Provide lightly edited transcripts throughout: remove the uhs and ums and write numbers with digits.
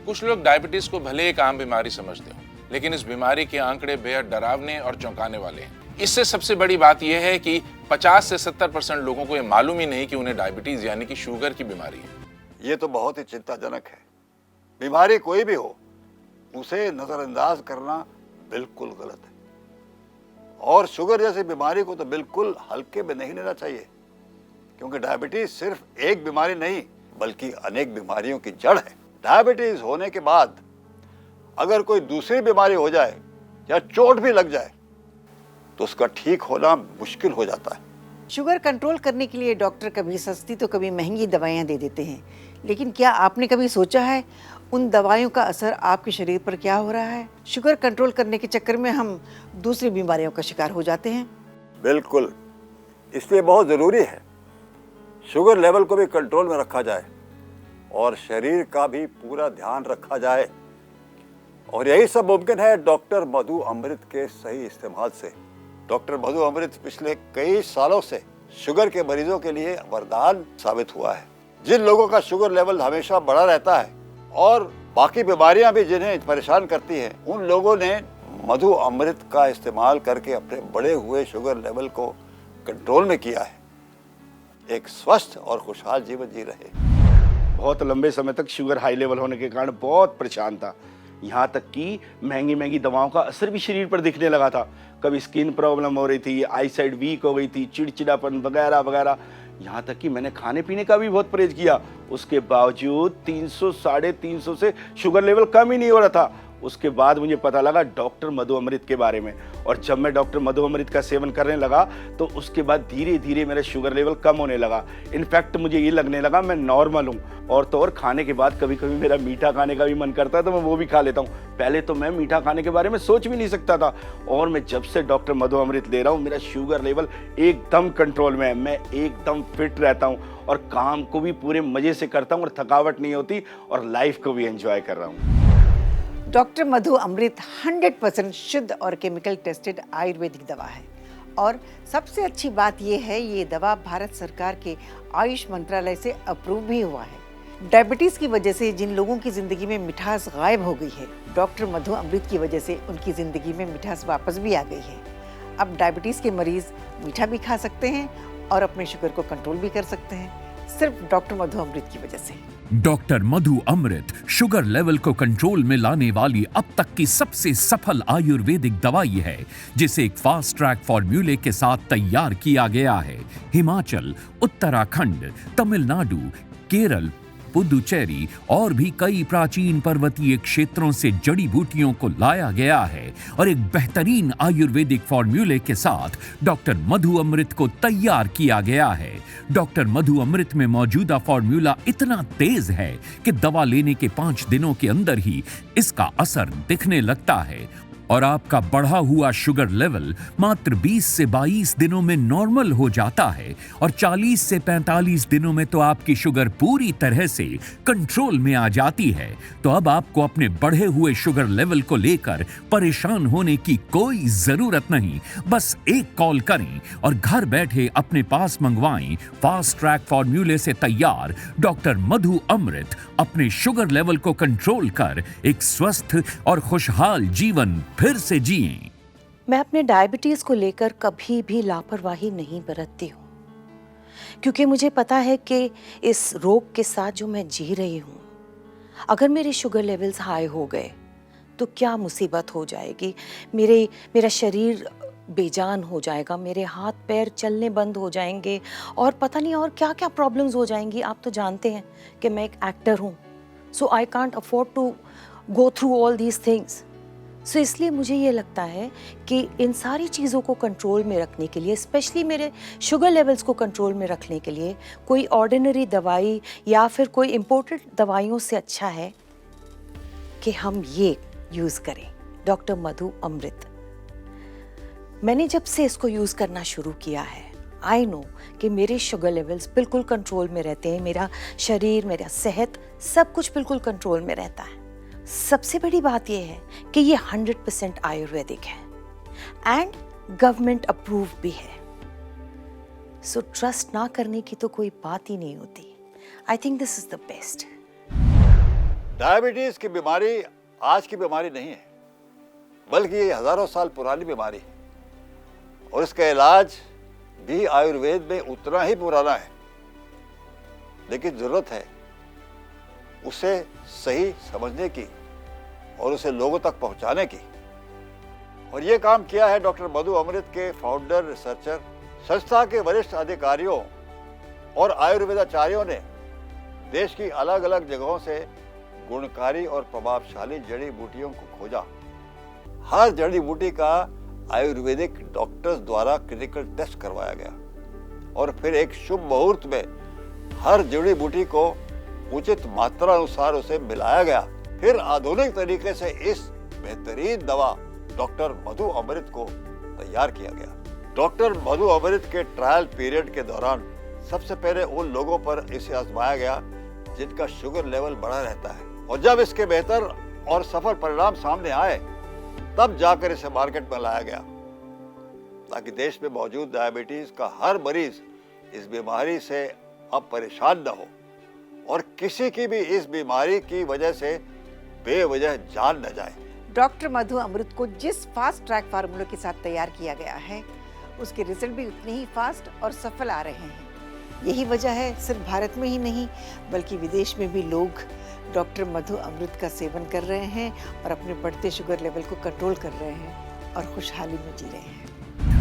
कुछ लोग डायबिटीज को भले एक आम बीमारी समझते हो, लेकिन इस बीमारी के आंकड़े बेहद डरावने और चौंकाने वाले हैं। इससे सबसे बड़ी बात यह है कि 50 से 70% लोगों को यह मालूम ही नहीं कि उन्हें डायबिटीज यानी कि शुगर की बीमारी है। ये तो बहुत ही चिंताजनक है। बीमारी कोई भी हो, उसे नजरअंदाज करना बिल्कुल गलत है, और शुगर जैसी बीमारी को तो बिल्कुल हल्के में नहीं लेना चाहिए, क्योंकि डायबिटीज सिर्फ एक बीमारी नहीं बल्कि अनेक बीमारियों की जड़ है। डायबिटीज होने के बाद अगर कोई दूसरी बीमारी हो जाए या चोट भी लग जाए तो उसका ठीक होना मुश्किल हो जाता है। शुगर कंट्रोल करने के लिए डॉक्टर कभी सस्ती तो कभी महंगी दवाइयाँ दे देते हैं, लेकिन क्या आपने कभी सोचा है उन दवाइयों का असर आपके शरीर पर क्या हो रहा है? शुगर कंट्रोल करने के चक्कर में हम दूसरी बीमारियों का शिकार हो जाते हैं। बिल्कुल, इसलिए बहुत ज़रूरी है शुगर लेवल को भी कंट्रोल में रखा जाए और शरीर का भी पूरा ध्यान रखा जाए, और यही सब मुमकिन है डॉक्टर मधु अमृत के सही इस्तेमाल से। डॉक्टर मधु अमृत पिछले कई सालों से शुगर के मरीजों के लिए वरदान साबित हुआ है। जिन लोगों का शुगर लेवल हमेशा बढ़ा रहता है और बाकी बीमारियां भी जिन्हें परेशान करती हैं, उन लोगों ने मधु अमृत का इस्तेमाल करके अपने बढ़े हुए शुगर लेवल को कंट्रोल में किया है। एक स्वस्थ और खुशहाल जीवन जी रहे। बहुत लंबे समय तक शुगर हाई लेवल होने के कारण बहुत परेशान था, यहाँ तक कि महंगी महंगी दवाओं का असर भी शरीर पर दिखने लगा था। कभी स्किन प्रॉब्लम हो रही थी, आई साइड वीक हो गई थी, चिड़चिड़ापन वगैरह वगैरह, यहाँ तक कि मैंने खाने पीने का भी बहुत परहेज किया। उसके बावजूद 300 साढ़े 300 से शुगर लेवल कम ही नहीं हो रहा था। उसके बाद मुझे पता लगा डॉक्टर मधु अमृत के बारे में, और जब मैं डॉक्टर मधु अमृत का सेवन करने लगा तो उसके बाद धीरे धीरे मेरा शुगर लेवल कम होने लगा। इनफैक्ट मुझे ये लगने लगा मैं नॉर्मल हूँ, और तो और खाने के बाद कभी कभी मेरा मीठा खाने का भी मन करता है तो मैं वो भी खा लेता हूँ। पहले तो मैं मीठा खाने के बारे में सोच भी नहीं सकता था, और मैं जब से डॉक्टर मधु अमृत ले रहा हूँ मेरा शुगर लेवल एकदम कंट्रोल में है। मैं एकदम फिट रहता हूँ और काम को भी पूरे मजे से करता हूँ और थकावट नहीं होती, और लाइफ को भी एंजॉय कर रहा हूँ। डॉक्टर मधु अमृत 100% शुद्ध और केमिकल टेस्टेड आयुर्वेदिक दवा है, और सबसे अच्छी बात यह है ये दवा भारत सरकार के आयुष मंत्रालय से अप्रूव भी हुआ है। डायबिटीज़ की वजह से जिन लोगों की ज़िंदगी में मिठास गायब हो गई है, डॉक्टर मधु अमृत की वजह से उनकी ज़िंदगी में मिठास वापस भी आ गई है। अब डायबिटीज़ के मरीज़ मीठा भी खा सकते हैं और अपने शुगर को कंट्रोल भी कर सकते हैं, सिर्फ डॉक्टर मधु अमृत की वजह से। डॉक्टर मधु अमृत शुगर लेवल को कंट्रोल में लाने वाली अब तक की सबसे सफल आयुर्वेदिक दवाई है, जिसे एक फास्ट ट्रैक फॉर्मूले के साथ तैयार किया गया है। हिमाचल, उत्तराखंड, तमिलनाडु, केरल, पुदुचेरी और भी कई प्राचीन पर्वतीय क्षेत्रों से जड़ी बूटियों को लाया गया है, और एक बेहतरीन आयुर्वेदिक फॉर्मूले के साथ डॉक्टर मधु अमृत को तैयार किया गया है। डॉक्टर मधु अमृत में मौजूदा फॉर्मूला इतना तेज है कि दवा लेने के 5 दिनों के अंदर ही इसका असर दिखने लगता है, और आपका बढ़ा हुआ शुगर लेवल मात्र 20 से 22 दिनों में नॉर्मल हो जाता है, और 40 से 45 दिनों में तो आपकी शुगर पूरी तरह से कंट्रोल में आ जाती है। तो अब आपको अपने बढ़े हुए शुगर लेवल को लेकर परेशान होने की कोई जरूरत नहीं। बस एक कॉल करें और घर बैठे अपने पास मंगवाएं फास्ट ट्रैक फॉर्मूले से तैयार डॉक्टर मधु अमृत। अपने शुगर लेवल को कंट्रोल कर एक स्वस्थ और खुशहाल जीवन फिर से जिएं। मैं अपने डायबिटीज को लेकर कभी भी लापरवाही नहीं बरतती हूँ, क्योंकि मुझे पता है कि इस रोग के साथ जो मैं जी रही हूँ, अगर मेरे शुगर लेवल्स हाई हो गए तो क्या मुसीबत हो जाएगी। मेरा शरीर बेजान हो जाएगा, मेरे हाथ पैर चलने बंद हो जाएंगे, और पता नहीं और क्या क्या प्रॉब्लम्स हो जाएंगी। आप तो जानते हैं कि मैं एक एक्टर हूँ, so I can't afford to go through all these things. So इसलिए मुझे ये लगता है कि इन सारी चीज़ों को कंट्रोल में रखने के लिए, स्पेशली मेरे शुगर लेवल्स को कंट्रोल में रखने के लिए, कोई ऑर्डिनरी दवाई या फिर कोई इम्पोर्टेड दवाइयों से अच्छा है कि हम ये यूज़ करें, डॉक्टर मधु अमृत। मैंने जब से इसको यूज़ करना शुरू किया है, आई नो कि मेरे शुगर लेवल्स बिल्कुल कंट्रोल में रहते हैं, मेरा शरीर, मेरा सेहत सब कुछ बिल्कुल कंट्रोल में रहता है। सबसे बड़ी बात यह है कि ये 100% आयुर्वेदिक है एंड गवर्नमेंट अप्रूव भी है। सो ट्रस्ट ना करने की तो कोई बात ही नहीं होती। I think this is the best. Diabetes की बीमारी आज की बीमारी नहीं है, बल्कि ये हजारों साल पुरानी बीमारी है और इसका इलाज भी आयुर्वेद में उतना ही पुराना है। लेकिन जरूरत है उसे सही समझने की और उसे लोगों तक पहुंचाने की। और ये काम किया है डॉक्टर मधु अमृत के फाउंडर, रिसर्चर, संस्था के वरिष्ठ अधिकारियों और आयुर्वेदाचार्यों ने देश की अलग अलग जगहों से गुणकारी और प्रभावशाली जड़ी बूटियों को खोजा। हर जड़ी बूटी का आयुर्वेदिक डॉक्टर्स द्वारा क्लिनिकल टेस्ट करवाया गया और फिर एक शुभ मुहूर्त में हर जड़ी बूटी को उचित मात्रा अनुसार उसे मिलाया गया। फिर आधुनिक तरीके से इस बेहतरीन दवा डॉक्टर मधु अमृत को तैयार किया गया। डॉक्टर मधु अमृत के ट्रायल पीरियड के दौरान सबसे पहले उन लोगों पर इसे आजमाया गया जिनका शुगर लेवल बढ़ा रहता है, और जब इसके बेहतर और सफल परिणाम सामने आए तब जाकर इसे मार्केट में लाया गया, ताकि देश में मौजूद डायबिटीज का हर मरीज इस बीमारी से अब परेशान न हो और किसी की भी इस बीमारी की वजह से बेवजह जान न जाए। डॉक्टर मधु अमृत को जिस फास्ट ट्रैक फार्मूले के साथ तैयार किया गया है, उसके रिजल्ट भी उतने ही फास्ट और सफल आ रहे हैं। यही वजह है सिर्फ भारत में ही नहीं बल्कि विदेश में भी लोग डॉक्टर मधु अमृत का सेवन कर रहे हैं और अपने बढ़ते शुगर लेवल को कंट्रोल कर रहे हैं और खुशहाली में जी रहे हैं।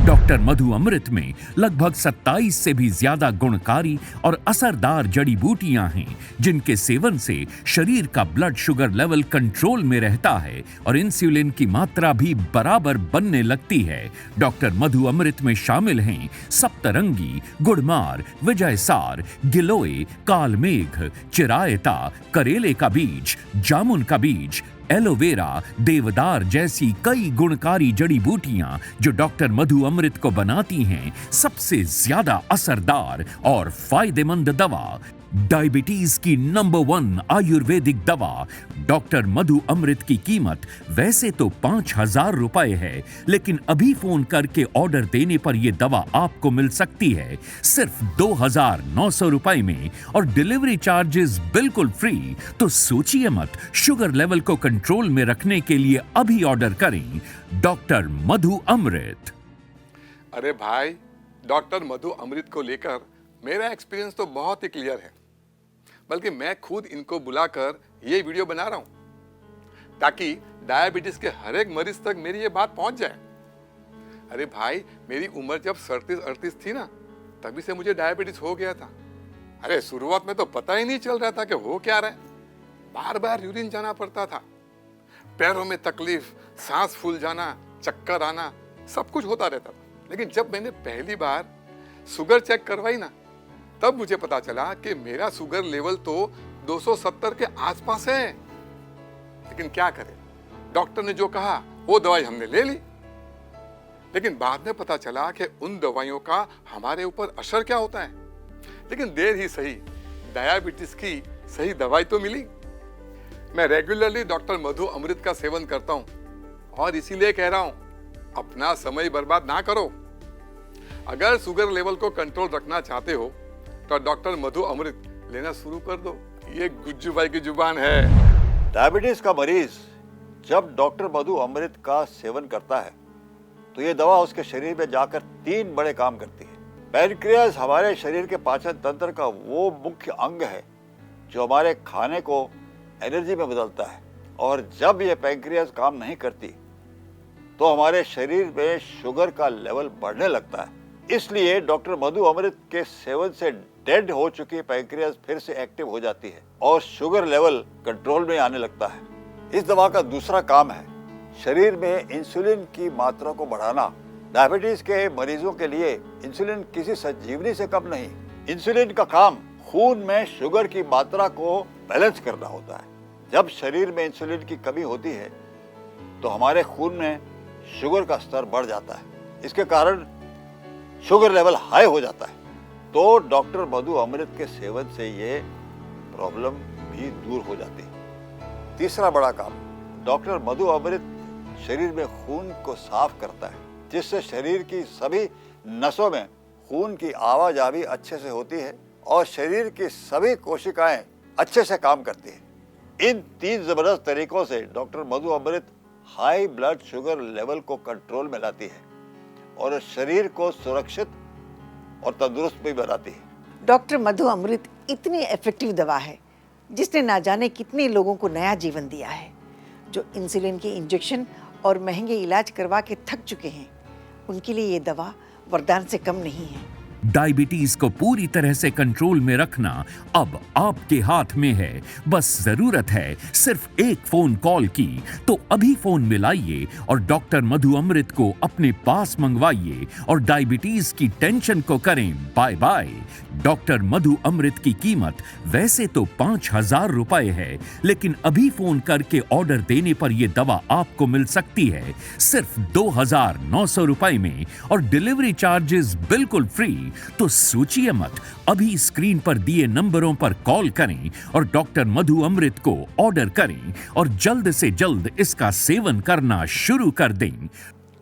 डॉक्टर मधु अमृत में लगभग 27 से भी ज्यादा गुणकारी और असरदार जड़ी बूटियां हैं, जिनके सेवन से शरीर का ब्लड शुगर लेवल कंट्रोल में रहता है और इंसुलिन की मात्रा भी बराबर बनने लगती है। डॉक्टर मधु अमृत में शामिल हैं सप्तरंगी, गुड़मार, विजयसार, गिलोय, कालमेघ, चिरायता, करेले का बीज, जामुन का बीज, एलोवेरा, देवदार जैसी कई गुणकारी जड़ी बूटियां जो डॉक्टर मधु अमृत को बनाती हैं सबसे ज्यादा असरदार और फायदेमंद दवा। डायबिटीज की नंबर 1 आयुर्वेदिक दवा डॉक्टर मधु अमृत की कीमत वैसे तो 5,000 रुपए है, लेकिन अभी फोन करके ऑर्डर देने पर यह दवा आपको मिल सकती है सिर्फ 2,900 रुपए में और डिलीवरी चार्जेस बिल्कुल फ्री। तो सोचिए मत, शुगर लेवल को कंट्रोल में रखने के लिए अभी ऑर्डर करें डॉक्टर मधु अमृत। अरे भाई, डॉक्टर मधु अमृत को लेकर मेरा एक्सपीरियंस तो बहुत ही क्लियर है, बल्कि मैं खुद इनको बुलाकर ये वीडियो बना रहा हूं ताकि डायबिटीज के हर एक मरीज तक मेरी ये बात पहुंच जाए। अरे भाई, मेरी उम्र जब 37-38 थी ना, तभी से मुझे डायबिटीज हो गया था। अरे शुरुआत में तो पता ही नहीं चल रहा था कि हो क्या रहा है। बार बार यूरिन जाना पड़ता था, पैरों में तकलीफ, सांस फूल जाना, चक्कर आना, सब कुछ होता रहता था। लेकिन जब मैंने पहली बार शुगर चेक करवाई ना, तब मुझे पता चला कि मेरा शुगर लेवल तो 270 के आसपास है। लेकिन क्या करें, डॉक्टर ने जो कहा वो दवाई हमने ले ली, लेकिन बाद में पता चला कि उन दवाइयों का हमारे ऊपर असर क्या होता है। लेकिन देर ही सही, डायबिटीज की सही दवाई तो मिली। मैं रेगुलरली डॉक्टर मधु अमृत का सेवन करता हूं और इसीलिए कह रहा हूं, अपना समय बर्बाद ना करो। अगर शुगर लेवल को कंट्रोल रखना चाहते हो तो डॉक्टर मधु अमृत लेना शुरू कर दो। ये गुज्जू भाई की जुबान है। डायबिटीज का मरीज जब डॉक्टर मधु अमृत का सेवन करता है तो ये दवा उसके शरीर में जाकर 3 बड़े काम करती है। पैनक्रियाज हमारे शरीर के पाचन तंत्र का वो मुख्य अंग है जो हमारे खाने को एनर्जी में बदलता है, और जब ये पैनक्रियाज काम नहीं करती तो हमारे शरीर में शुगर का लेवल बढ़ने लगता है। इसलिए डॉक्टर मधु अमृत के सेवन से डेड हो चुकी पैंक्रियाज फिर से एक्टिव हो जाती है और शुगर लेवल कंट्रोल में आने लगता है। इस दवा का दूसरा काम है शरीर में इंसुलिन की मात्रा को बढ़ाना। डायबिटीज के मरीजों के लिए इंसुलिन किसी संजीवनी से कम नहीं। इंसुलिन का काम खून में शुगर की मात्रा को बैलेंस करना होता है। जब शरीर में इंसुलिन की कमी होती है तो हमारे खून में शुगर का स्तर बढ़ जाता है। इसके कारण शुगर लेवल हाई हो जाता है। तो डॉक्टर मधु अमृत के सेवन से ये प्रॉब्लम भी दूर हो जाती है। तीसरा बड़ा काम, डॉक्टर मधु अमृत शरीर में खून को साफ करता है, जिससे शरीर की सभी नसों में खून की आवाजाही अच्छे से होती है और शरीर की सभी कोशिकाएं अच्छे से काम करती है। इन 3 जबरदस्त तरीकों से डॉक्टर मधु अमृत हाई ब्लड शुगर लेवल को कंट्रोल में लाती है और शरीर को सुरक्षित और तंदुरुस्त भी बनाती है। डॉक्टर मधु अमृत इतनी इफेक्टिव दवा है जिसने ना जाने कितने लोगों को नया जीवन दिया है, जो इंसुलिन के इंजेक्शन और महंगे इलाज करवा के थक चुके हैं। उनके लिए ये दवा वरदान से कम नहीं है। डायबिटीज को पूरी तरह से कंट्रोल में रखना अब आपके हाथ में है। बस जरूरत है सिर्फ एक फोन कॉल की। तो अभी फोन मिलाइए और डॉक्टर मधु अमृत को अपने पास मंगवाइए और डायबिटीज की टेंशन को करें बाय बाय। डॉक्टर मधु अमृत की कीमत वैसे तो 5,000 रुपए है, लेकिन अभी फोन करके ऑर्डर देने पर यह दवा आपको मिल सकती है सिर्फ 2,900 रुपए में और डिलीवरी चार्जेस बिल्कुल फ्री। तो सोचिए मत, अभी स्क्रीन पर दिए नंबरों पर कॉल करें और डॉक्टर मधु अमृत को ऑर्डर करें और जल्द से जल्द इसका सेवन करना शुरू कर दें।